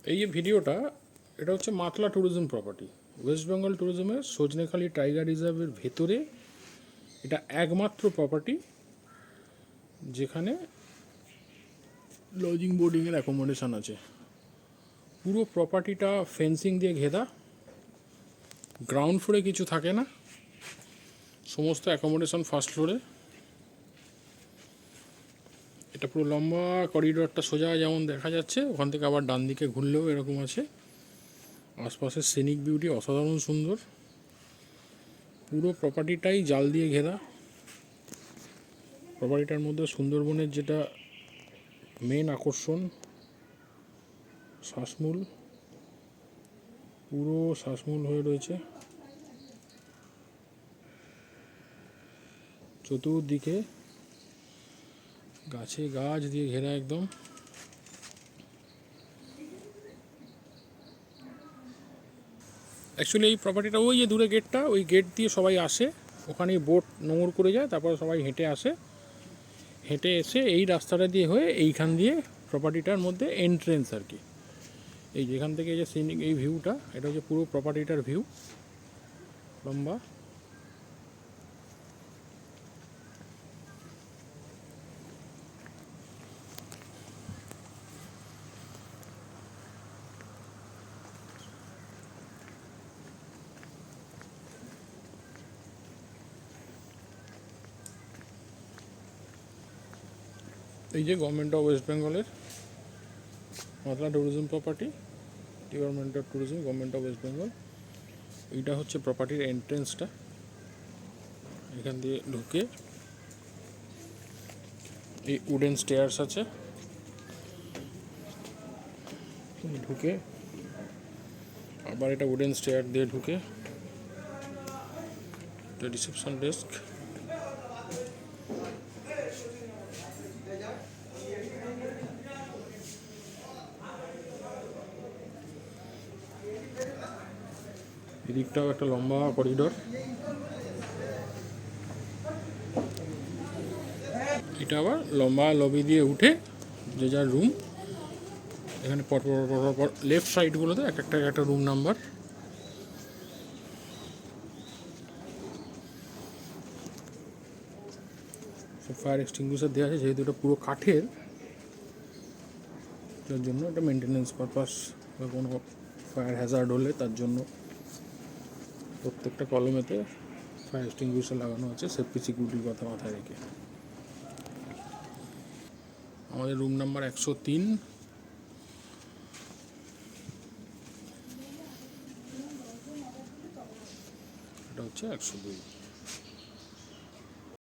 এই যে ভিডিওটা, এটা হচ্ছে Matla tourism property, West Bengal ট্যুরিজমের সজনেখালি টাইগার রিজার্ভের ভেতরে এটা একমাত্র প্রপার্টি যেখানে লজিং বোর্ডিংয়ের অ্যাকোমোডেশন আছে। পুরো প্রপার্টিটা ফেন্সিং দিয়ে ঘেরা, গ্রাউন্ড ফ্লোরে কিছু থাকে না, সমস্ত অ্যাকোমোডেশন ফার্স্ট ফ্লোরে। এটা পুরো লম্বা করিডোরটা সোজা যেমন দেখা যাচ্ছে, ওখান থেকে আবার ডান দিকে ঘুরলেও এরকম আছে। আশপাশের সিনিক বিউটি অসাধারণ সুন্দর। পুরো প্রপার্টিটাই জাল দিয়ে ঘেরা। প্রপার্টিটার মধ্যে সুন্দরবনের যেটা মেন আকর্ষণ, শ্বাসমূল, পুরো শ্বাসমূল হয়ে রয়েছে। চতুর্দিকে গাছে গাছ দিয়ে ঘেরা একদম। অ্যাকচুয়ালি এই প্রপার্টিটা ওই যে দূরে গেটটা, ওই গেট দিয়ে সবাই আসে, ওখানে বোট নোঙর করে যায়, তারপর সবাই হেঁটে আসে, হেঁটে এসে এই রাস্তাটা দিয়ে হয়ে এইখান দিয়ে প্রপার্টিটার মধ্যে এন্ট্রেন্স আর কি। এই যেখান থেকে যে সিনিক এই ভিউটা, এটা হচ্ছে পুরো প্রপার্টিটার ভিউ লম্বা। এই যে গভর্নমেন্ট অফ ওয়েস্ট বেঙ্গলের Matla tourism property, department of tourism, government of West Bengal. এইটা হচ্ছে প্রপার্টির এন্ট্রেন্সটা। এখান দিয়ে ঢুকে এই উডেন স্টেয়ার্স আছে, ঢুকে আবার এটা উডেন স্টেয়ার দিয়ে ঢুকে রিসেপশন ডেস্ক। এদিকটাও একটা লম্বা করিডোর। এটা আবার লম্বা লবি দিয়ে উঠে যে যার রুম। এখানে পর লেফট সাইডগুলোতে এক একটা রুম নাম্বার। ফায়ার এক্সটিংগুইশার দেওয়া আছে, যেহেতু এটা পুরো কাঠের, যার জন্য এটা মেনটেন্যান্স পারপাস বা কোনো ফায়ার হ্যাজার্ড হলে তার জন্য প্রত্যেকটা কলমেতে ফায়ার এক্সটিংগুইশার লাগানো আছে, সেফটি সিকিউরিটির কথা মাথায় রেখে। আমাদের রুম নাম্বার 103। এটা হচ্ছে 102।